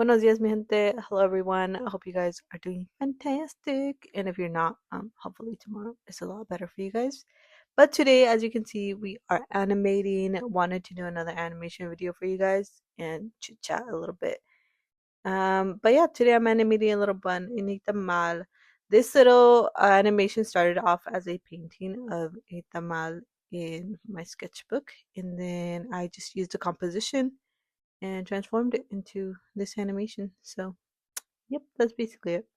Buenos dias, mi gente. Hello, everyone. I hope you guys are doing fantastic. And if you're not, hopefully tomorrow is a lot better for you guys. But today, as you can see, we are animating. Wanted to do another animation video for you guys and chit chat a little bit. But yeah, today I'm animating a little bun in Tamal. This little animation started off as a painting of a tamal in my sketchbook, and then I just used a composition and transformed it into this animation. So, yep, that's basically it.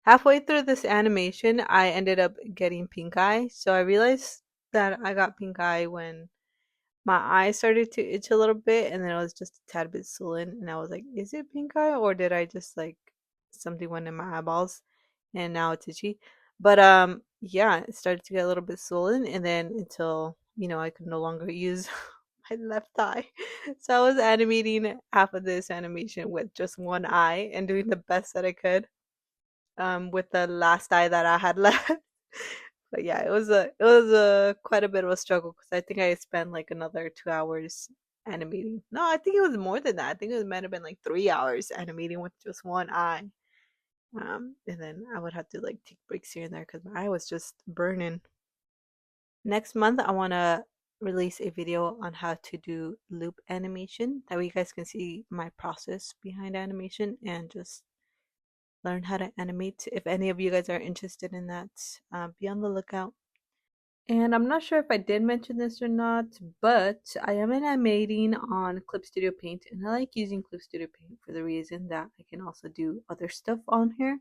Halfway through this animation, I ended up getting pink eye. So I realized that I got pink eye when my eye started to itch a little bit and then it was just a tad bit swollen. And I was like, is it pink eye or did I just like something went in my eyeballs and now it's itchy? But yeah, it started to get a little bit swollen and then until, I could no longer use my left eye. So I was animating half of this animation with just one eye and doing the best that I could with the last eye that I had left. But yeah, it was a quite a bit of a struggle because I think I spent like another 2 hours animating. No, I think it was more than that. I think it might have been like 3 hours animating with just one eye. And then I would have to like take breaks here and there because my eye was just burning. Next month, I want to release a video on how to do loop animation. That way, you guys can see my process behind animation and just learn how to animate. If any of you guys are interested in that, be on the lookout. And I'm not sure if I did mention this or not, but I am animating on Clip Studio Paint, and I like using Clip Studio Paint for the reason that I can also do other stuff on here,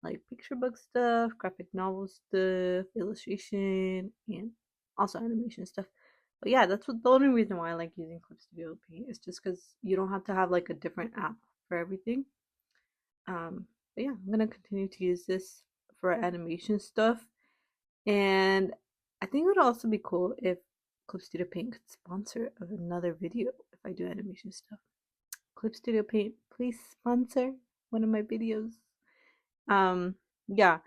like picture book stuff, graphic novel stuff, illustration, and also animation stuff. But yeah, that's the only reason why I like using Clip Studio Paint is just because you don't have to have like a different app for everything. But yeah, I'm gonna continue to use this for animation stuff. And I think it would also be cool if Clip Studio Paint could sponsor another video if I do animation stuff. Clip Studio Paint, please sponsor one of my videos. Um, yeah,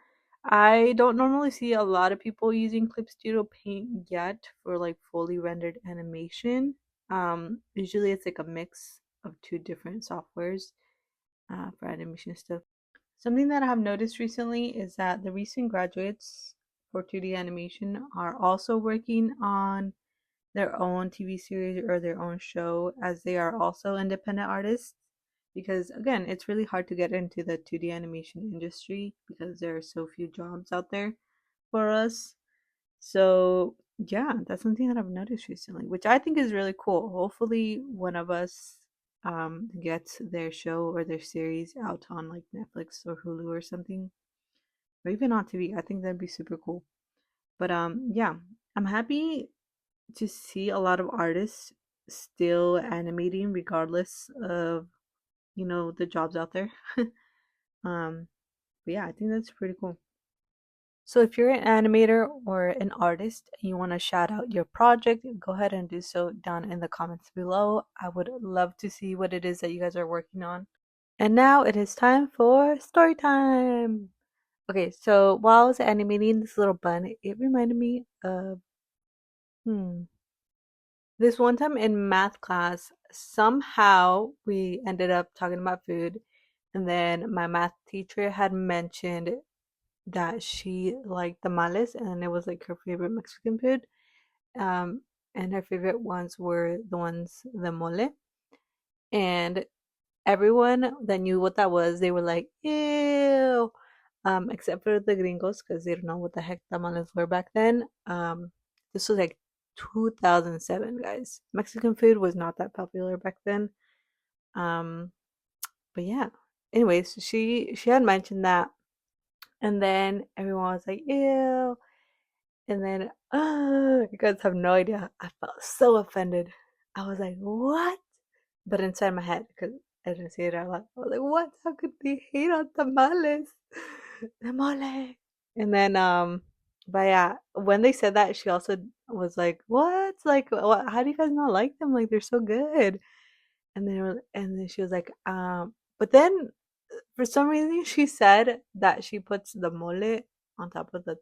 I don't normally see a lot of people using Clip Studio Paint yet for like fully rendered animation. Usually it's like a mix of two different softwares for animation stuff. Something that I have noticed recently is that the recent graduates for 2D animation are also working on their own TV series or their own show as they are also independent artists. Because again, it's really hard to get into the 2D animation industry because there are so few jobs out there for us. So, yeah, that's something that I've noticed recently, which I think is really cool. Hopefully, one of us gets their show or their series out on like Netflix or Hulu or something, or even on TV. I think that'd be super cool. But yeah, I'm happy to see a lot of artists still animating regardless of, the jobs out there. um, but yeah, I think that's pretty cool. So if you're an animator or an artist and you want to shout out your project, go ahead and do so down in the comments below. I would love to see what it is that you guys are working on. And now it is time for story time. Okay, so while I was animating this little bun, it reminded me of hmm, this one time in math class, somehow we ended up talking about food, and then my math teacher had mentioned that she liked tamales and it was like her favorite Mexican food. Um, and her favorite ones were the mole. And everyone that knew what that was, they were like, ew. Except for the gringos, because they don't know what the heck tamales were back then. This was like 2007, guys. Mexican food was not that popular back then. Um, but yeah. Anyways, she had mentioned that, and then everyone was like, ew. And then, you guys have no idea. I felt so offended. I was like, what? But inside my head, because I didn't say it out loud, I was like, what? How could they hate on tamales? Tamale. And then, but yeah, when they said that, she also was like, what? Like, what? How do you guys not like them? Like, they're so good. And then she was like, but then for some reason she said that she puts the mole on top of the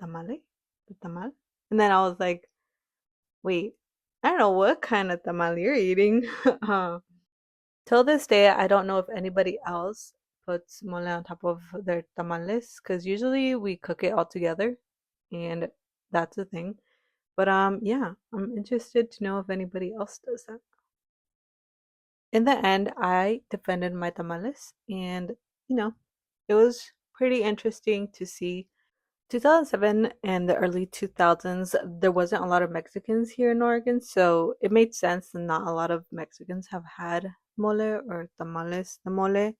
tamale, the tamal. And then I was like, wait, I don't know what kind of tamal you're eating. Till this day, I don't know if anybody else puts mole on top of their tamales because usually we cook it all together, and that's the thing. But yeah, I'm interested to know if anybody else does that. In the end, I defended my tamales, and you know, it was pretty interesting to see. 2007 and the early 2000s, there wasn't a lot of Mexicans here in Oregon, so it made sense that not a lot of Mexicans have had mole or tamales de mole.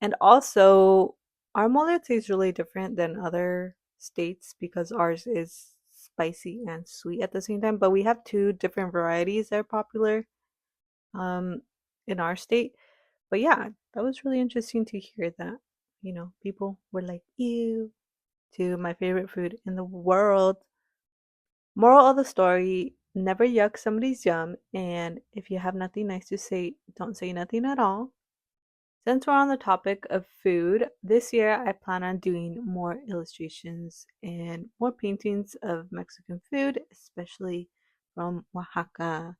And also, our mole tastes really different than other states because ours is spicy and sweet at the same time. But we have two different varieties that are popular um, in our state. But yeah, that was really interesting to hear that, people were like, ew, to my favorite food in the world. Moral of the story, never yuck somebody's yum, and if you have nothing nice to say, don't say nothing at all. Since we're on the topic of food, this year I plan on doing more illustrations and more paintings of Mexican food, especially from Oaxaca.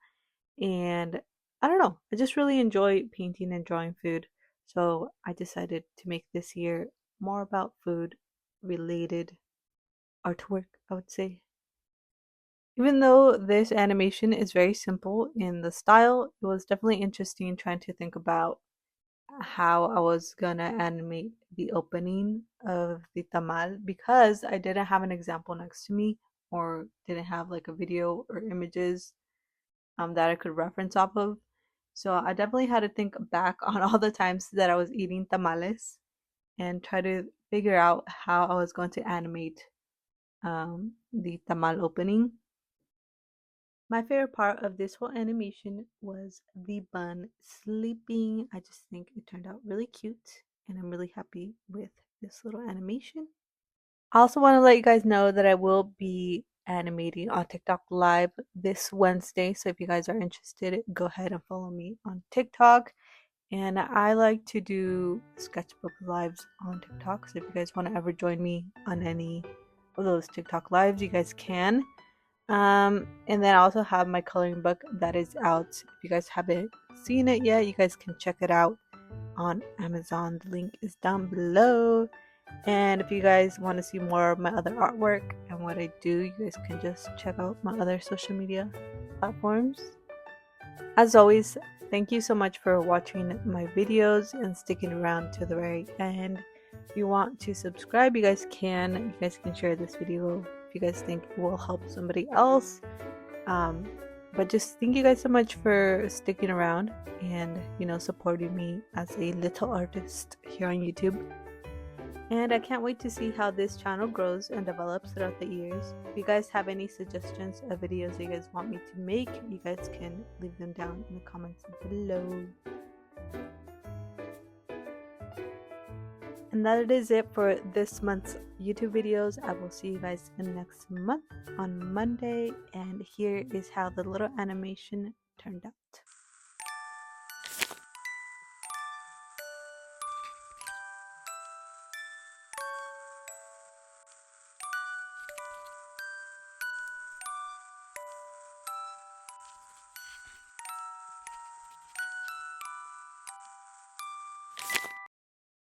And I don't know, I just really enjoy painting and drawing food. So I decided to make this year more about food related artwork, I would say. Even though this animation is very simple in the style, it was definitely interesting trying to think about how I was gonna animate the opening of the tamal because I didn't have an example next to me or didn't have like a video or images that I could reference off of. So I definitely had to think back on all the times that I was eating tamales and try to figure out how I was going to animate the tamal opening. My favorite part of this whole animation was the bun sleeping. I just think it turned out really cute, and I'm really happy with this little animation. I also want to let you guys know that I will be animating on TikTok Live this Wednesday. So if you guys are interested, go ahead and follow me on TikTok. And I like to do sketchbook lives on TikTok. So if you guys want to ever join me on any of those TikTok lives, you guys can. And then I also have my coloring book that is out. If you guys haven't seen it yet, you guys can check it out on Amazon. The link is down below. And if you guys want to see more of my other artwork and what I do, you guys can just check out my other social media platforms. As always, thank you so much for watching my videos and sticking around to the very end. If you want to subscribe, you guys can. You guys can share this video if you guys think it will help somebody else. But just thank you guys so much for sticking around and supporting me as a little artist here on YouTube. And I can't wait to see how this channel grows and develops throughout the years. If you guys have any suggestions of videos you guys want me to make, you guys can leave them down in the comments below. And that is it for this month's YouTube videos. I will see you guys next month on Monday. And here is how the little animation turned out.